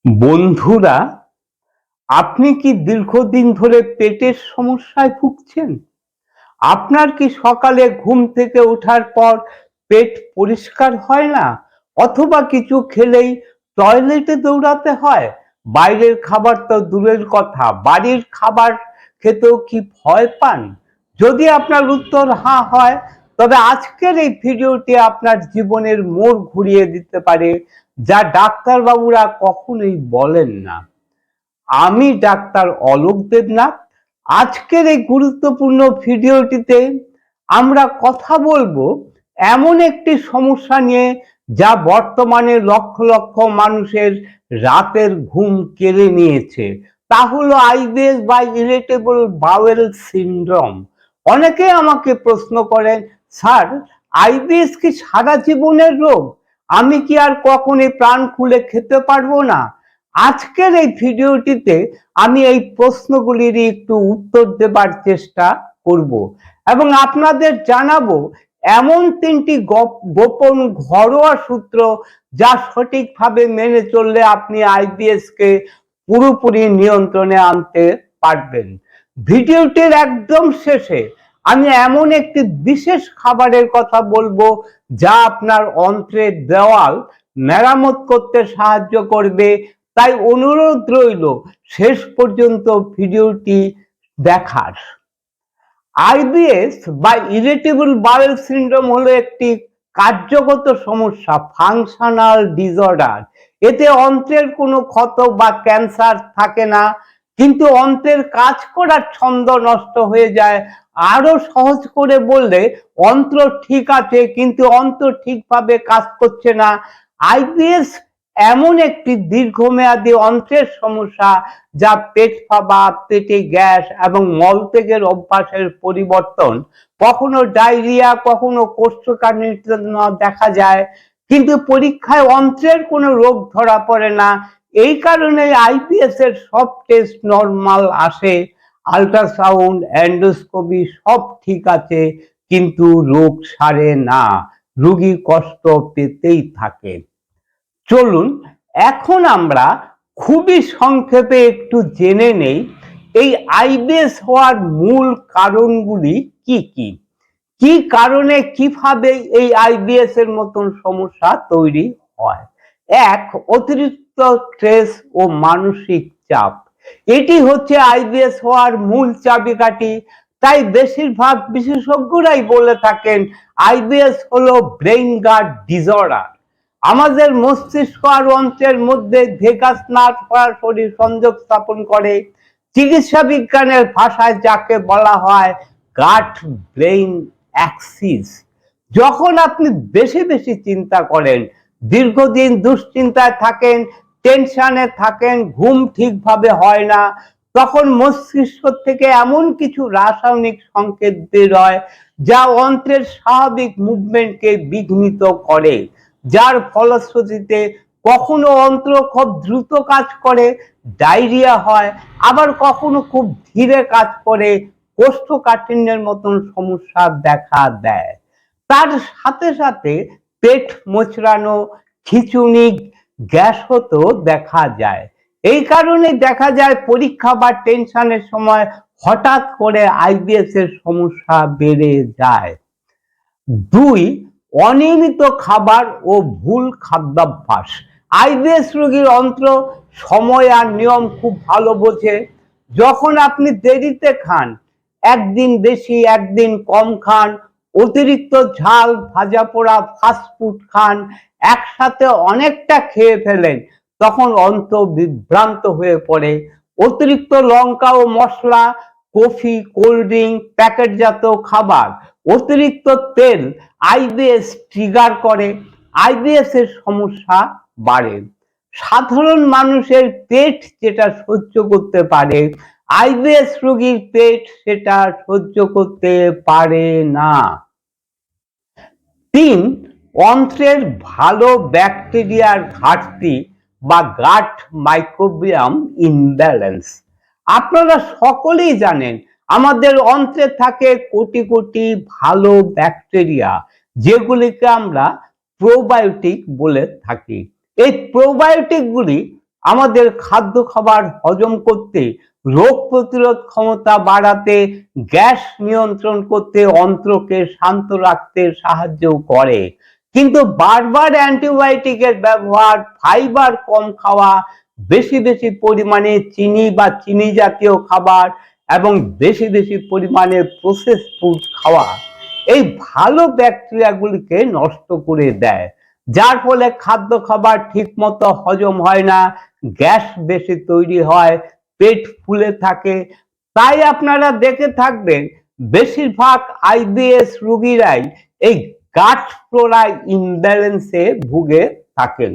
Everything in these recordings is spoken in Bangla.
বন্ধুরা, আপনি কি দীর্ঘদিন ধরে পেটের সমস্যায় ভুগছেন? আপনার কি সকালে ঘুম থেকে ওঠার পর পেট পরিষ্কার হয় না, অথবা কিছু খেলেই টয়লেটে দৌড়াতে হয়? বাইরের খাবার তো দূরের কথা, বাড়ির খাবার খেতেও কি ভয় পান? যদি আপনার উত্তর হ্যাঁ হয়, তবে আজকের এই ভিডিওটি আপনার জীবনের মোড় ঘুরিয়ে দিতে পারে, যা ডাক্তারবাবুরা কখনোই বলেন না। আমি ডাক্তার অলোক দেবনাথ। আজকের এই গুরুত্বপূর্ণ ভিডিওটিতে আমরা কথা বলবো এমন একটি সমস্যা নিয়ে, যা বর্তমানে লক্ষ লক্ষ মানুষের রাতের ঘুম কেড়ে নিয়েছে। তা হলো আইবিএস বা ইরিটেবল বাওয়েল সিনড্রোম। অনেকে আমাকে প্রশ্ন করেন, স্যার, আইবিএস কি সারা জীবনের রোগ? আমি কি আর কখনই প্রাণ খুলে খেতে পারবো না? আজকের এই ভিডিওটিতে আমি এই প্রশ্নগুলির একটু উত্তর দেবার চেষ্টা করব এবং আপনাদের জানাবো এমন তিনটি গোপন ঘরোয়া সূত্র, যা সঠিকভাবে মেনে চললে আপনি আইবিএস কে পুরোপুরি নিয়ন্ত্রণে আনতে পারবেন। ভিডিওটির একদম শেষে আমি এমন একটি বিশেষ খাবারের কথা বলবো, যা আপনার অন্ত্রের দেওয়াল মেরামত করতে সাহায্য করবে। তাই অনুরোধ রইল শেষ পর্যন্ত ভিডিওটি দেখার। আইবিএস বা ইরিটেবল বাওয়েল সিনড্রোম হলো একটি কার্যগত সমস্যা, ফাংশনাল ডিসঅর্ডার। এতে অন্ত্রের কোনো ক্ষত বা ক্যান্সার থাকে না, কিন্তু অন্ত্রের কাজ করার ছন্দ নষ্ট হয়ে যায়। আরো সহজ করে বললে, অন্ত্র ঠিক আছে কিন্তু অন্ত্র ঠিকভাবে কাজ করছে না। আইবিএস এমন একটি দীর্ঘমেয়াদী অন্ত্রের সমস্যা, যা পেট ফাঁপা, পেটে গ্যাস এবং মলত্যাগের অভ্যাসের পরিবর্তন, কখনো ডায়রিয়া, কখনো কোষ্ঠকাঠিন্য দেখা যায়, কিন্তু পরীক্ষায় অন্ত্রের কোনো রোগ ধরা পড়ে না। এই কারণে আইবিএস এর সব টেস্ট নরমাল আসে, আল্ট্রাসাউন্ড, এন্ডোস্কোপি সব ঠিক আছে, কিন্তু রোগ সারে না, রোগী কষ্ট পেতেই থাকে। চলুন এখন আমরা খুবই সংক্ষেপে একটু জেনে নেই এই আইবিএস হওয়ার মূল কারণগুলি কি কি। কি কারণে কিভাবে এই আইবিএস এর মতন সমস্যা তৈরি হয়। এক, অতিরিক্ত স্ট্রেস ও মানসিক চাপ। এটি হচ্ছে আইবিএস হওয়ার মূল চাবিকাঠি। তাই বেশিরভাগ বিশেষজ্ঞরাই বলে থাকেন আইবিএস হলো ব্রেইন গার্ড ডিসঅর্ডার। আমাদের মস্তিষ্ক আর অন্ত্রের মধ্যে ভেগাস নার্ভ সরাসরি সংযোগ স্থাপন করে। চিকিৎসা বিজ্ঞানের ভাষায় যাকে বলা হয় গাট ব্রেইন অ্যাক্সিস। যখন আপনি বেশি বেশি চিন্তা করেন, দীর্ঘদিন দুশ্চিন্তায় থাকেন, টেনশনে থাকেন, ঘুম ঠিকভাবে হয় না, তখন মস্তিষ্ক থেকে এমন কিছু রাসায়নিক সংকেত বের হয়, যা অন্ত্রের স্বাভাবিক মুভমেন্টকে বিঘ্নিত করে, যার ফলশ্রুতিতে কখনো অন্ত্র খুব দ্রুত কাজ করে, ডায়রিয়া হয়, আবার কখনো খুব ধীরে কাজ করে, কোষ্ঠকাঠিন্যের মতন সমস্যা দেখা দেয়। তার সাথে সাথে পেট মোচড়ানো, খিঁচুনি, গ্যাস হতেও দেখা যায়। এই কারণে দেখা যায় পরীক্ষা বা টেনশনের সময় হঠাৎ করে আইবিএস এর সমস্যা বেড়ে যায়। দুই, অনিয়মিত খাবার ও ভুল খাদ্যাভ্যাস। আইবিএস রোগীর অন্ত্র সময় আর নিয়ম খুব ভালো বোঝে। যখন আপনি দেরিতে খান, একদিন বেশি একদিন কম খান, অতিরিক্ত ঝাল, ভাজা পোড়া, ফাস্টফুড খান, একসাথে অনেকটা খেয়ে ফেলেন, তখন অন্ত্র বিভ্রান্ত হয়ে পড়ে। অতিরিক্ত লঙ্কা ও মশলা, কফি, কোল্ড ড্রিঙ্ক, প্যাকেটজাত খাবার, অতিরিক্ত তেল আইবিএস ট্রিগার করে, আইবিএস এর সমস্যা বাড়ে। সাধারণ মানুষের পেট যেটা সহ্য করতে পারে, আইবিএস রোগীর পেট সেটা সহ্য করতে পারে না। তিন, অন্ত্রের ভালো ব্যাকটেরিয়ার ঘাটতি বা গাট মাইক্রোবিয়াম ইমব্যালেন্স। আপনারা সকলেই জানেন আমাদের অন্ত্রে থাকে কোটি কোটি ভালো ব্যাকটেরিয়া, যেগুলিকে আমরা প্রোবায়োটিক বলে থাকি। এই প্রোবায়োটিক গুলি আমাদের খাদ্য খাবার হজম করতে, রোগ প্রতিরোধ ক্ষমতা বাড়াতে, গ্যাস নিয়ন্ত্রণ করতে, অন্ত্রকে শান্ত রাখতে সাহায্য করে। কিন্তু বারবার অ্যান্টিবায়োটিকের ব্যবহার, ফাইবার কম খাওয়া, বেশি বেশি পরিমাণে চিনি বা চিনি জাতীয় খাবার এবং বেশি বেশি পরিমাণে প্রসেস ফুড খাওয়া এই ভালো ব্যাকটেরিয়াগুলিকে নষ্ট করে দেয়, যার ফলে খাদ্য খাবার ঠিক মতো হজম হয় না, গ্যাস বেশি তৈরি হয়, পেট ফুলে থাকে। তাই আপনারা দেখে থাকবেন বেশিরভাগ আইবিএস রোগীরাই এই গাট ফ্লোরা ইমব্যালেন্সে ভুগে থাকেন।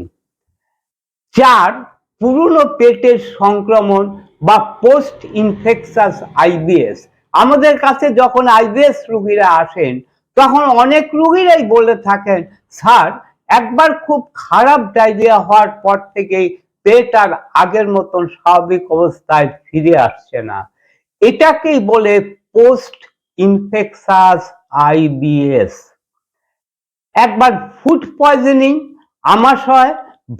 4, পুরনো পেটের সংক্রমণ বা পোস্ট ইনফেকশাস আইবিএস। আমাদের কাছে যখন আইবিএস রোগীরা আসেন তখন অনেক রোগীরাই বলে থাকেন, স্যার একবার খুব খারাপ ডায়রিয়া হওয়ার পর থেকেই পেট আর আগের মতন স্বাভাবিক অবস্থায় ফিরে আসছে না। এটাকেই বলে পোস্ট ইনফেকশাস আইবিএস। একবার ফুড পয়জনিং, আমাশয়,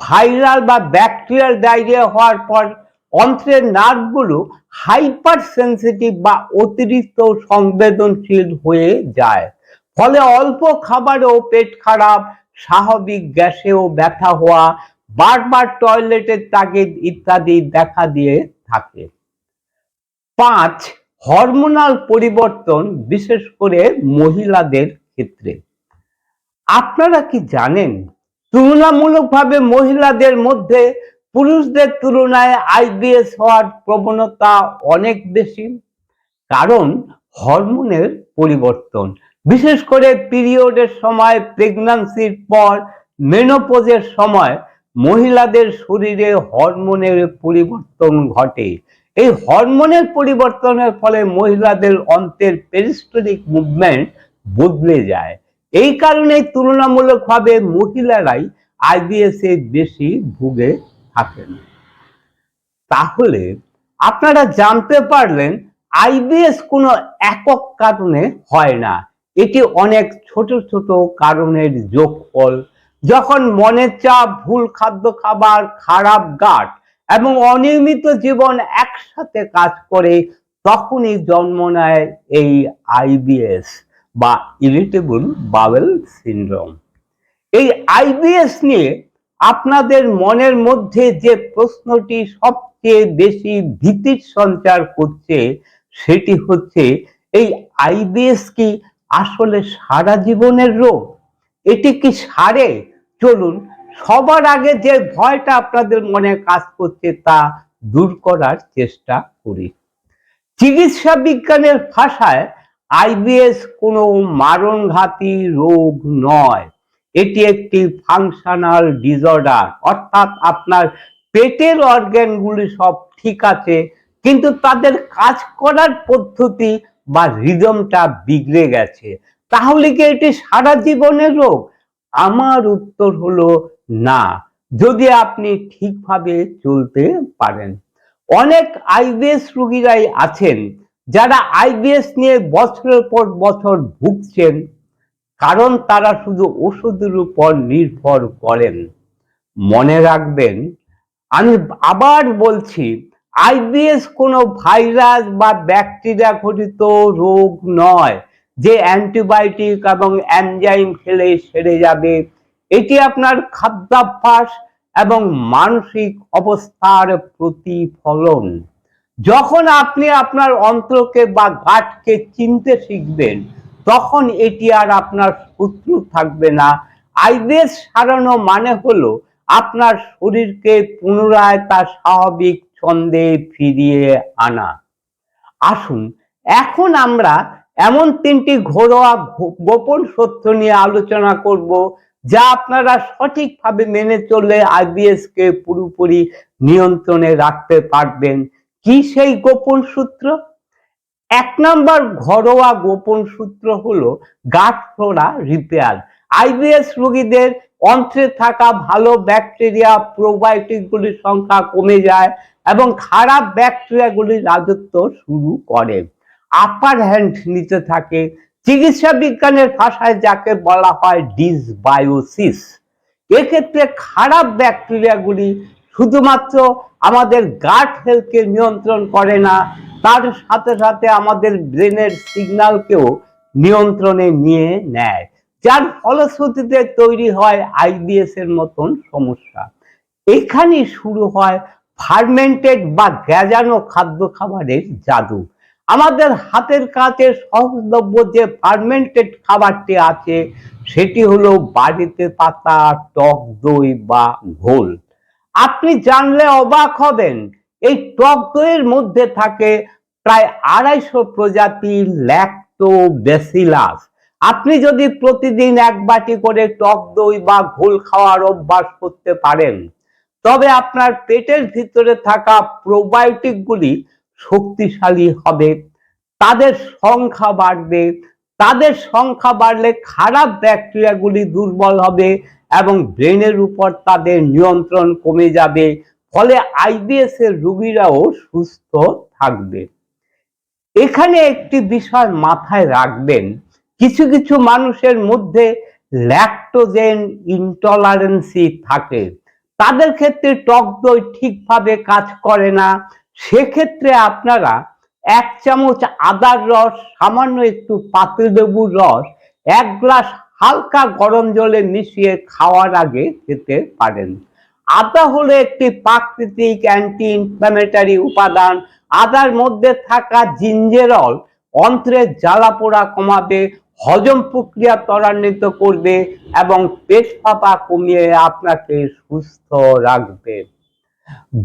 ভাইরাল বা ব্যাকটেরিয়াল ডায়রিয়া হওয়ার পর অন্ত্রের নার্ভগুলো হাইপার সেন্সিটিভ বা অতিরিক্ত সংবেদনশীল হয়ে যায়, ফলে অল্প খাবারেও পেট খারাপ, স্বাভাবিক গ্যাসেও ব্যথা হওয়া, বারবার টয়লেটের তাগিদ ইত্যাদি দেখা দিয়ে থাকে। 5, হরমোনাল পরিবর্তন, বিশেষ করে মহিলাদের ক্ষেত্রে। আপনারা কি জানেন তুলনামূলকভাবে মহিলাদের মধ্যে পুরুষদের তুলনায় আইবিএস হওয়ার প্রবণতা অনেক বেশি? কারণ হরমোনের পরিবর্তন, বিশেষ করে পিরিয়ডের সময়, প্রেগন্যান্সির পর, মেনোপজের সময় মহিলাদের শরীরে হরমোনের পরিবর্তন ঘটে। এই হরমোনের পরিবর্তনের ফলে মহিলাদের অন্ত্রের পেরিস্টনিক মুভমেন্ট বদলে যায়। এই কারণে তুলনামূলকভাবে মহিলারাই আইবিএস এ বেশি ভুগে থাকেন। তাহলে আপনারা জানতে পারলেন আইবিএস কোনো একক কারণে হয় না, এটি অনেক ছোট ছোট কারণের যোগফল। যখন মনের চাপ, ভুল খাদ্য খাবার, খারাপ গাট এবং অনিয়মিত জীবন একসাথে কাজ করে তখনই জন্ম নেয় এই আইবিএস বা ইরিটেবল বাওয়েল সিনড্রোম। এই আইবিএস নিয়ে আপনাদের মনের মধ্যে যে প্রশ্নটি সবচেয়ে বেশি ভীতির সঞ্চার করছে সেটি হচ্ছে, এই আইবিএস কি আসলে সারা জীবনের রোগ? এটি কি সারে? চলুন সবার আগে যে ভয়টা আপনাদের মনে কাজ করছে তা দূর করার চেষ্টা করি। চিকিৎসা বিজ্ঞানের ভাষায় আইবিএস কোনো মারণঘাতী রোগ নয়, এটি একটি ফাংশনাল ডিসঅর্ডার, অর্থাৎ আপনার পেটের অর্গানগুলি সব ঠিক আছে কিন্তু তাদের কাজ করার পদ্ধতি বা রিদমটা বিগড়ে গেছে। তাহলে কি এটি সারা জীবনের রোগ? আমার উত্তর হলো না, যদি আপনি ঠিকভাবে চলতে পারেন। অনেক আইবিএস রোগীরাই আছেন যারা আইবিএস নিয়ে বছরের পর বছর ভুগছেন, কারণ তারা শুধু ওষুধের উপর নির্ভর করেন। মনে রাখবেন, আমি আবার বলছি, আইবিএস কোনো ভাইরাস বা ব্যাকটেরিয়া ঘটিত রোগ নয় যে অ্যান্টিবায়োটিক এবং এনজাইম খেলে সেরে যাবে। এটি আপনার খাদ্যাভ্যাস এবং মানসিক অবস্থার প্রতিফলন। যখন আপনি আপনার অন্ত্রকে বা গাটকে চিনতে শিখবেন তখন এটি আর আপনার শত্রু থাকবে না। আইবিএস সারানো মানে হলো আপনার শরীরকে পুনরায় তার স্বাভাবিক ছন্দে ফিরিয়ে আনা। আসুন এখন আমরা এমন 3টি ঘরোয়া গোপন সত্য নিয়ে আলোচনা করব যা আপনারা সঠিকভাবে মেনে চললে আইবিএস কে পুরোপুরি নিয়ন্ত্রণে রাখতে পারবেন। কি সেই গোপন সূত্র? 1 নম্বর ঘরোয়া গোপন সূত্র হলো গাট ফ্লোরা রিপেয়ার। আইবিএস রোগীদের অন্ত্রে থাকা ভালো ব্যাকটেরিয়া, প্রোবায়োটিকগুলির সংখ্যা কমে যায় এবং খারাপ ব্যাকটেরিয়াগুলির রাজত্ব শুরু করে, আপার হ্যান্ড নিতে থাকে। চিকিৎসা বিজ্ঞানের ভাষায় যাকে বলা হয় ডিসবায়োসিস। এক্ষেত্রে খারাপ ব্যাকটেরিয়াগুলি শুধুমাত্র আমাদের গাট হেলথকে নিয়ন্ত্রণ করে না, তার সাথে সাথে আমাদের ব্রেনের সিগন্যালকেও নিয়ন্ত্রণে নিয়ে নেয়, যার ফলশ্রুতিতে তৈরি হয় আইবিএস এর মতন সমস্যা। এখানেই শুরু হয় ফার্মেন্টেড বা গ্যাজানো খাদ্য খাবারের জাদু। আমাদের হাতের কাছে সহজলভ্য যে ফার্মেন্টেড খাবারটি আছে সেটি হলো বাড়িতে পাতা টক দই বা ঘোল। আপনি জানলে অবাক হবেন, এই টক দইয়ের মধ্যে থাকে প্রায় 250 প্রজাতির ল্যাক্টোব্যাসিলাস। আপনি যদি প্রতিদিন 1 বাটি করে টক দই বা ঘোল খাওয়ার অভ্যাস করতে পারেন, তবে আপনার পেটের ভিতরে থাকা প্রোবায়োটিকগুলি শক্তিশালী হবে, তাদের সংখ্যা বাড়বে, তাদের সংখ্যা বাড়লে খারাপ ব্যাকটেরিয়াগুলি দুর্বল হবে এবং ব্রেনের উপর তাদের নিয়ন্ত্রণ কমে যাবে, ফলে আইবিএস এর রোগীরাও সুস্থ থাকবে। এখানে একটি বিষয় মাথায় রাখবেন, কিছু কিছু মানুষের মধ্যে ল্যাকটোজেন ইনটলারেন্সি থাকে, তাদের ক্ষেত্রে টক দই ঠিকভাবে কাজ করে না। সেক্ষেত্রে আপনারা 1 চামচ আদার রস, সামান্য একটু পাতিলেবুর রস 1 গ্লাস হালকা গরম জলে মিশিয়ে খাওয়ার আগে খেতে পারেন। আদা হলো একটি প্রাকৃতিক অ্যান্টি ইনফ্ল্যামেটরি উপাদান। আদার মধ্যে থাকা জিঞ্জেরল অন্ত্রের জ্বালা পোড়া কমাবে, হজম প্রক্রিয়া ত্বরান্বিত করবে এবং পেট ফাঁপা কমিয়ে আপনাকে সুস্থ রাখবে।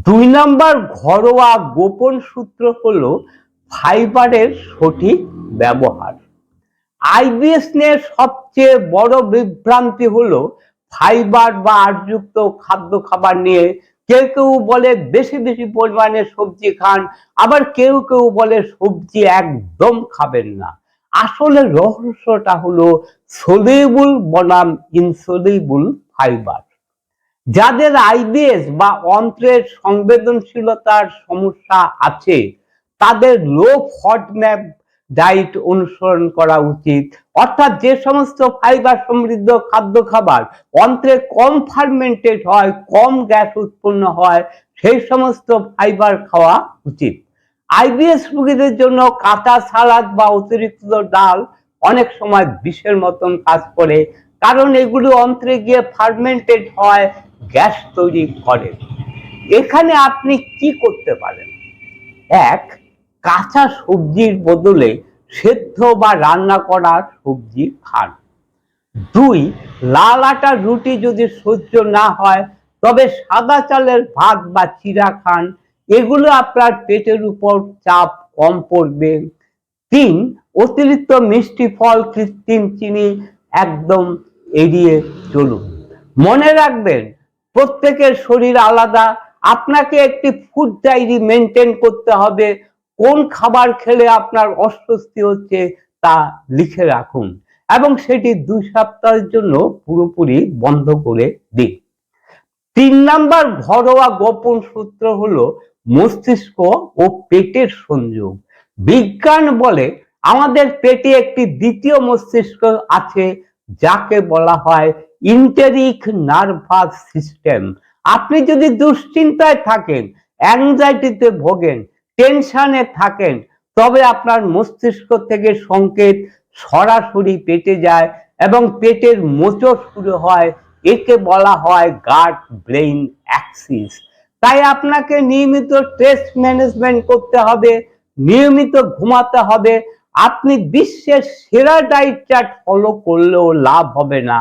2 নম্বর ঘরোয়া গোপন সূত্র হলো ফাইবারের সঠিক ব্যবহার। আইবিএস নিয়ে সবচেয়ে বড় বিভ্রান্তি হলো ফাইবার বা আঁশযুক্ত খাদ্য খাবার নিয়ে। কেউ কেউ বলে বেশি বেশি পরিমাণে সবজি খান, আবার কেউ কেউ বলে সবজি একদম খাবেন না। আসলে রহস্যটা হলো সলিউবল বনাম ইনসলিউবল ফাইবার। যাদের আইবিএস বা অন্ত্রের সংবেদনশীলতার সমস্যা আছে, তাদের লো ফডম্যাপ ডায়েট অনুসরণ করা উচিত, অর্থাৎ যে সমস্ত ফাইবার সমৃদ্ধ খাদ্য খাবার অন্ত্রে কম ফার্মেন্টেড হয়, কম গ্যাস উৎপন্ন হয়, সেই সমস্ত ফাইবার খাওয়া উচিত। আইবিএস রোগীদের জন্য কাঁচা সালাদ বা অতিরিক্ত ডাল অনেক সময় বিষের মতন কাজ করে, কারণ এগুলো অন্ত্রে গিয়ে ফার্মেন্টেড হয়, গ্যাস তৈরি করে। এখানে আপনি কি করতে পারেন? 1, কাঁচা সবজির বদলে সেদ্ধ বা রান্না করা সবজি খান। 2, লাল আটার রুটি যদি সহ্য না হয় তবে সাদা চালের ভাত বা চিড়া খান, এগুলো আপনার পেটের উপর চাপ কম পড়বে। 3, অতিরিক্ত মিষ্টি ফল, কৃত্রিম চিনি একদম এড়িয়ে চলুন। মনে রাখবেন, প্রত্যেকের শরীর আলাদা, আপনাকে একটি ফুড ডায়েরি মেনটেন করতে হবে। কোন খাবার খেলে আপনার অস্বস্তি হচ্ছে তা লিখে রাখুন এবং সেটি 2 সপ্তাহের জন্য পুরোপুরি বন্ধ করে দিন। 3 নম্বর ঘরোয়া গোপন সূত্র হলো মস্তিষ্ক ও পেটের সংযোগ। বিজ্ঞান বলে আমাদের পেটে একটি দ্বিতীয় মস্তিষ্ক আছে, যাকে বলা হয় ইন্টেরিক নার্ভাস সিস্টেম। আপনি যদি দুশ্চিন্তায় থাকেন, অ্যাংজাইটিতে ভোগেন, টেনশনে থাকেন, তবে আপনার মস্তিষ্ক থেকে সংকেত সরাসরি পেটে যায় এবং পেটের মোচড় শুরু হয়। একে বলা হয় গাট ব্রেইন অ্যাক্সিস। তাই আপনাকে নিয়মিত স্ট্রেস ম্যানেজমেন্ট করতে হবে, নিয়মিত ঘুমাতে হবে। আপনি বিশ্বের সেরা ডায়েট চার্ট ফলো করলেও লাভ হবে না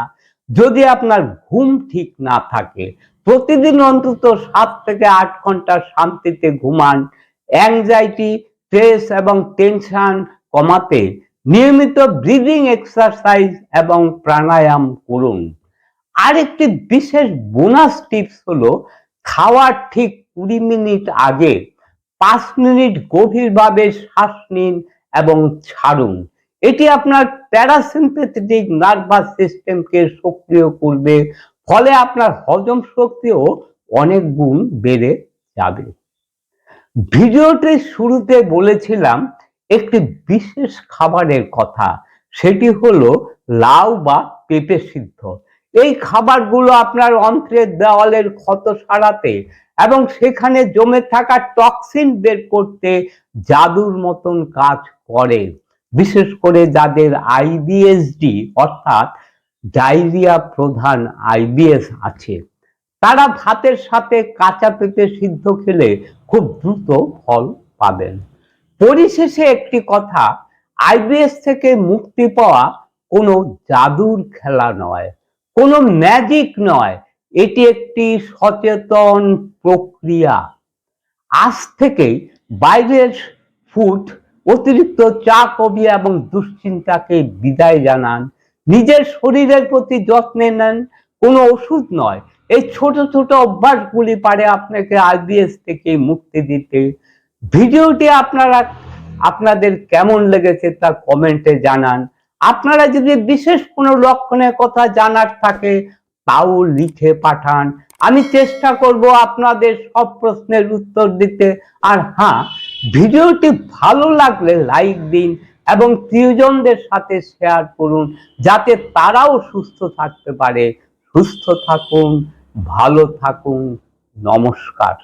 যদি আপনার ঘুম ঠিক না থাকে। প্রতিদিন অন্তত 7 থেকে 8 ঘন্টা শান্তিতে ঘুমান। অ্যাংজাইটি, স্ট্রেস এবং টেনশন কমাতে নিয়মিত ব্রিদিং এক্সারসাইজ এবং প্রাণায়াম করুন। আরেকটি বিশেষ বোনাস টিপস হলো খাওয়ার ঠিক 20 মিনিট আগে 5 মিনিট গভীরভাবে শ্বাস নিন এবং ছাড়ুন। এটি আপনার প্যারাসিম্প্যাথেটিক নার্ভাস সিস্টেমকে সক্রিয় করবে, ফলে আপনার হজম শক্তিও অনেক গুণ বেড়ে যাবে। ভিডিওটির শুরুতে বলেছিলাম একটি বিশেষ খাবারের কথা, সেটি হলো লাউ বা পেঁপে সিদ্ধ। এই খাবারগুলো আপনার অন্ত্রের দেওয়ালের ক্ষত সারাতে এবং সেখানে জমে থাকা টক্সিন বের করতে জাদুর মতন কাজ করে। বিশেষ করে যাদের আইবিএসডি অর্থাৎ ডায়রিয়া প্রধান আইবিএস আছে, তারা ভাতের সাথে কাঁচা পেঁপে সিদ্ধ খেলে খুব দ্রুত ফল পাবেন। পরিশেষে একটি কথা, আইবিএস থেকে মুক্তি পাওয়া কোনো জাদুর খেলা নয়, কোনো ম্যাজিক নয়, এটি একটি সচেতন প্রক্রিয়া। আজ থেকেই বাইরের ফুড, অতিরিক্ত চা, কফি এবং দুশ্চিন্তাকে বিদায় জানান। নিজের শরীরের প্রতি যত্ন নেন, কোনো ওষুধ নয়। এই ছোট ছোট অভ্যাসগুলি পারে আপনাকে আইবিএস থেকে মুক্তি দিতে। ভিডিওটি আপনাদের কেমন লেগেছে তা কমেন্টে জানান। আপনারা যদি বিশেষ কোনো লক্ষণের কথা জানার থাকে তাও লিখে পাঠান, আমি চেষ্টা করব আপনাদের সব প্রশ্নের উত্তর দিতে। আর হ্যাঁ, ভিডিওটি ভালো লাগলে লাইক দিন এবং প্রিয়জনদের সাথে শেয়ার করুন, যাতে তারাও সুস্থ থাকতে পারে। সুস্থ থাকুন, ভালো থাকুন, নমস্কার।